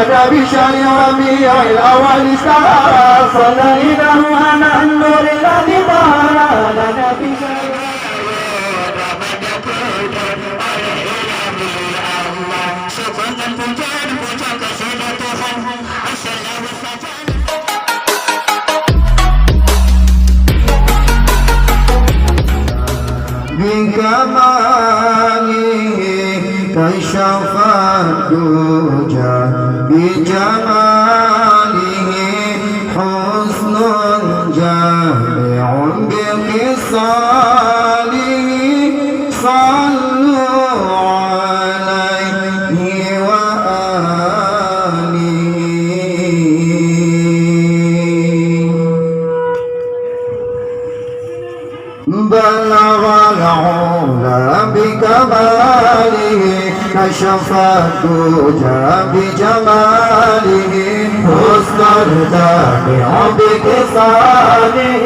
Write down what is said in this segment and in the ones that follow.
نبي شهر ربيع الأول اشتهر صلى إله على النور الذي ظهر على نبي شهر بكماله كشف الدجى بجماله حسن جامع بخصاله صلوا عليه وآله بلغ العلا بكماله كشف الدجى بجماله حسن الجامع بخصاله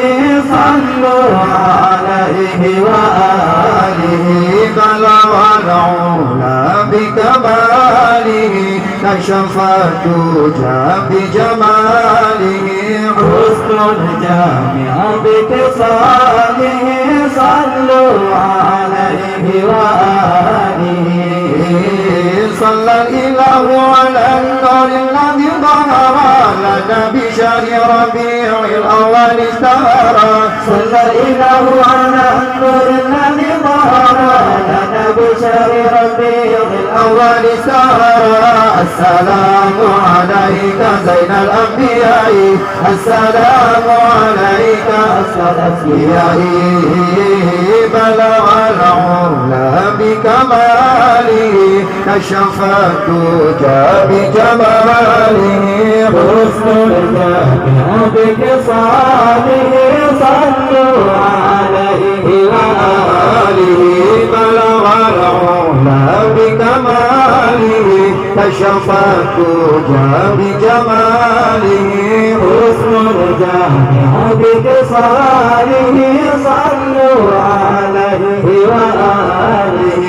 صلوا عليه وآله بلغ العلا بكماله كشف الدجى بجماله حسن الجامع بخصاله صلوا عليه وآله صلى الإله على النور الذي ظهر لنا بشهر ربيع الأول اشتهر صلى الإله على النور الذي ظهر لنا بشهر ربيع الأول اشتهر السلام عليك زين الأنبياء السلام عليك أسعد الأنبياء بلغ العلا بكماله كشف الدجى بجماله حسن الجامع بخصاله صلوا عليه وآله بلغ العلا بكماله كشف الدجى بجماله حسن الجامع بخصاله صلوا عليه وآله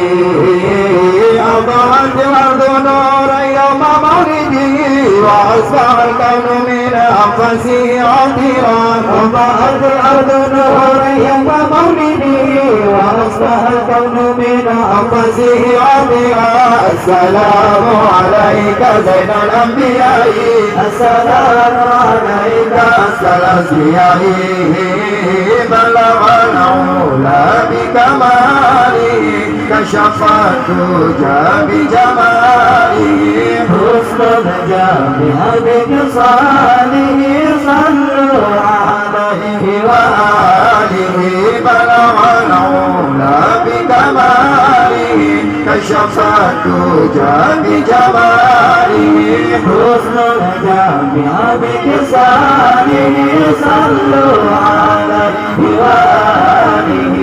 أضاءت الأرض نورا يوم مولده وأصبح الكون من أنفاسه عطرا أضاءت الأرض نورا يوم مولده وأصبح الكون من أنفاسه عطرا السلام عليك زين الأنبياء السلام عليك أسعد الأنبياء بلغ العلا بكماله كشف الدجى بجماله حسن الجامع بخصاله صلوا عليه وآله بلغ العلا بكماله كشف الدجى بجماله حسن الجامع بخصاله صلوا عليه وآله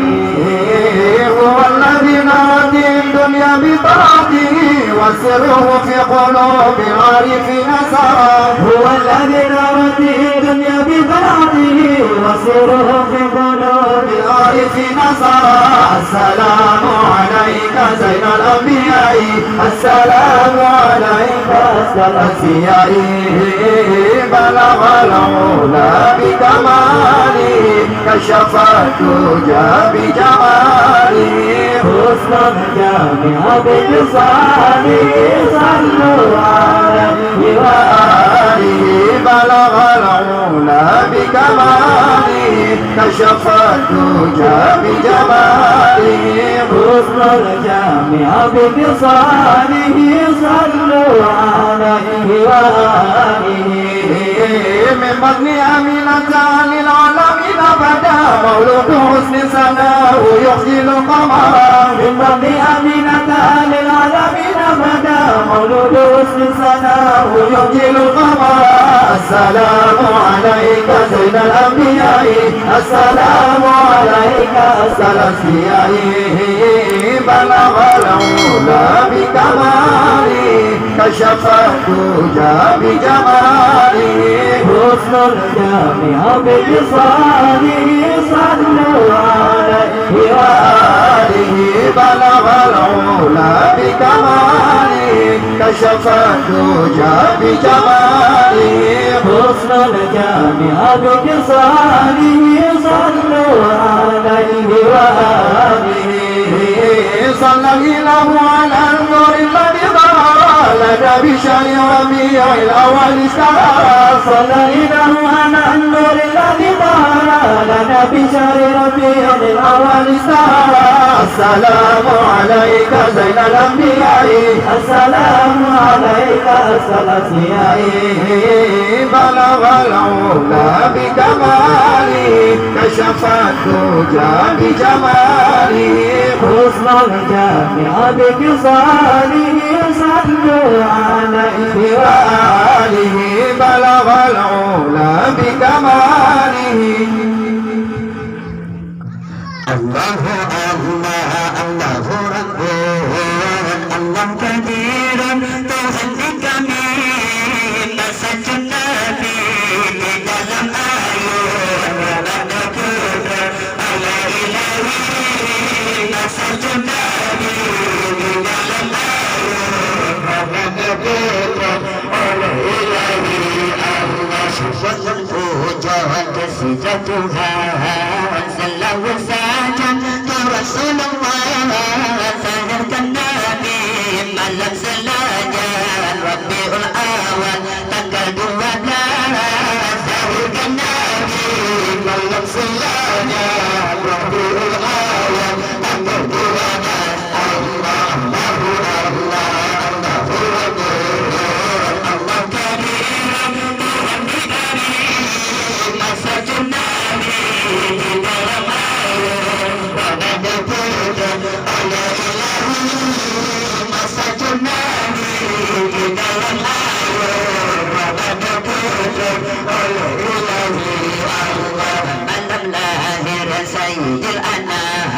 هو الذي نادي الدنيا بطاعته وسره في قلوب العارفين سرى هو الذي نادي الدنيا بطاعته وسره في قلوب العارفين سرى السلام عليك زين الأنبياء السلام عليك أسعد الأنبياء بلغ العلا بكماله كشف الدجى بجماله حسن الجامع بخصاله صلوا عليه وآله بلغ العلا بكماله كشف الدجى بجماله حسن الجامع بخصاله صلوا عليه وآله من بطن أمينة للعالمين بدا مولود حسن سناه يحيي القمر من بطن أمينة للعالمين بدا مولود حسن سناه يحيي القمر السلام عليك زين الأنبياء السلام عليك أسعد الأنبياء بلغ العلا بكماله كشف الدجى بجماله حسن الجامع بلسانه صلوا عليه وآله بلغ العلا بكماله كشف الدجى بجماله حسن الجامع بلسانه صلوا عليه وآله صلى الله على النور الذي ظهر لنا بشهر ربيع الأول اشتهر صلى الله على النور الذي ظهر لنا بشهر ربيع الأول اشتهر السلام عليك زين الأنبياء السلام عليك أسأل الأصفياء بلغ العلا بكماله كشف الدجى بجماله حسن الجامع بكصاله صلوا عليه وآله بلغ العلا بكماله الله الله الله ربه الله كبير تهلك من مسج النبي dalam ayat ada kudra ala ilahi masaj nabi dalam ayat ada kudra ala ilahi Allah subhanahu jahat kesejatuhan selalu saja ya Rasulullah sadarkan Nabi malam selajan Rabiul Awal tanggal 12 sadarkan Nabi malam selajan Rabiul Awal tanggal 12 Allah Allahu Allah Allahu Akbar Allah Karim Tuhan Karim masa Nabi di dalam ayat pada puja ala ilahi masa Nabi di dalam ayat pada puja ala ilahi Allah malam lahir Sayyidil Anam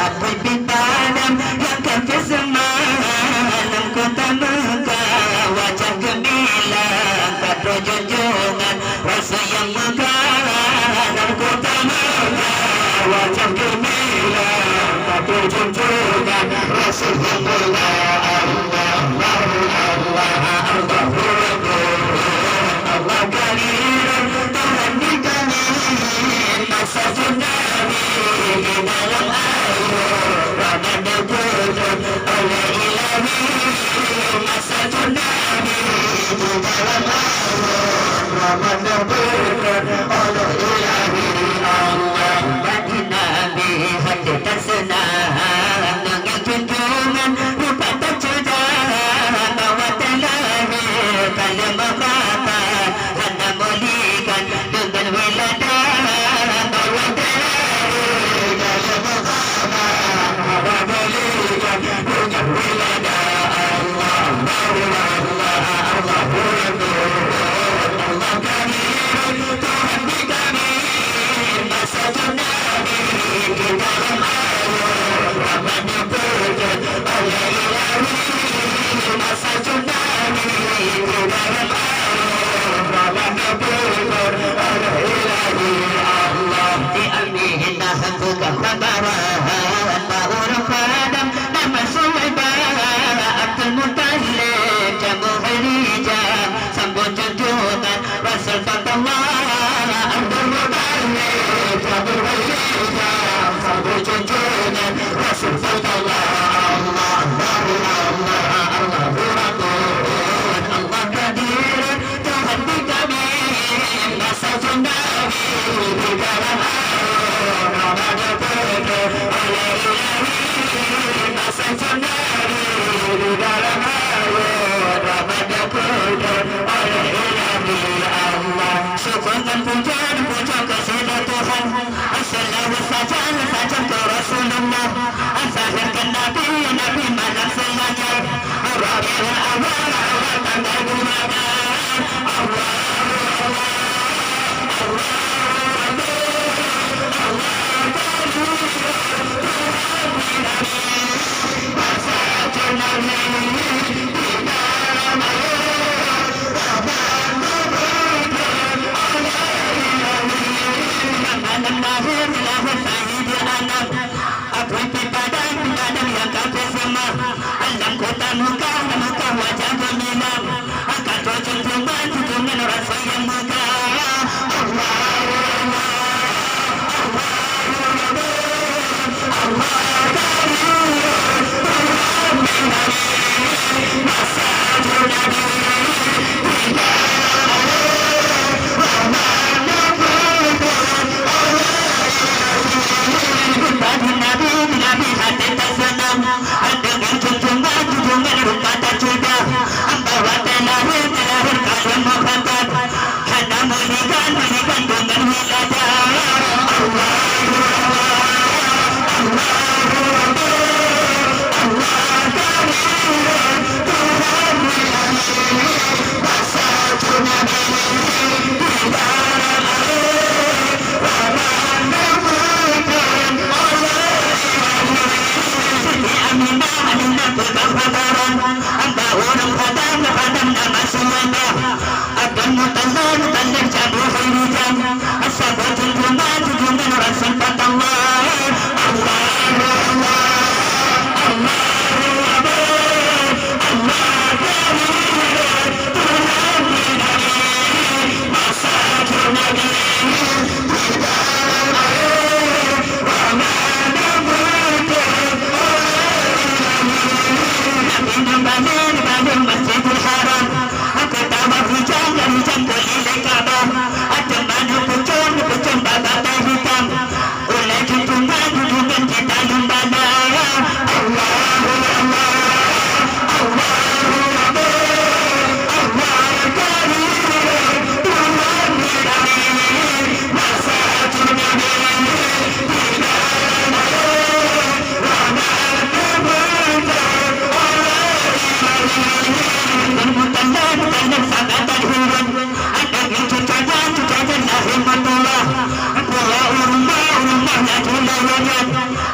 Abdul bin Adam yang kafir semalam kota Mekah wajah gemilang kata junjungan Rasul yang megah kota Mekah wajah gemilang kata junjungan Rasul yang megah Allah Allah Allah Allah Karim Tuhan di kami masa Nabi di dalam ayat Ramadan puja oleh ilahi masa Nabi di dalam ayat Ramadan puja oleh ilahi Allah bagi Nabi hadir tersenang dengan junjungan rupa tercudang bawa terlahir kalimah kata hana mulikan dengan wiladah bawa terlahir kalimah kata hana mulikan dengan wiladah Allah Allah Allah Allah Allah Karim مطلق جابوا خيرجان الصبوت الجماد جمال رسول الله المسجد الحرام أكتب رجال رجال كل كعبة أتمان بجون بجون بابا تهتم ولكن تمان تمان جدال بنا الله الله الله الله كريم تمان كريم مساج النبي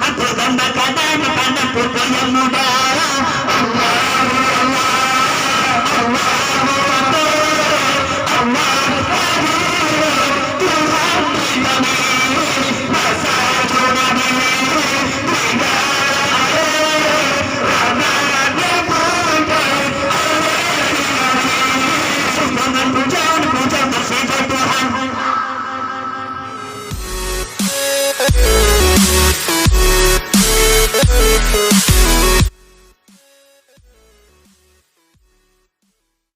Aku gambar kanan, kanan pun yang muda.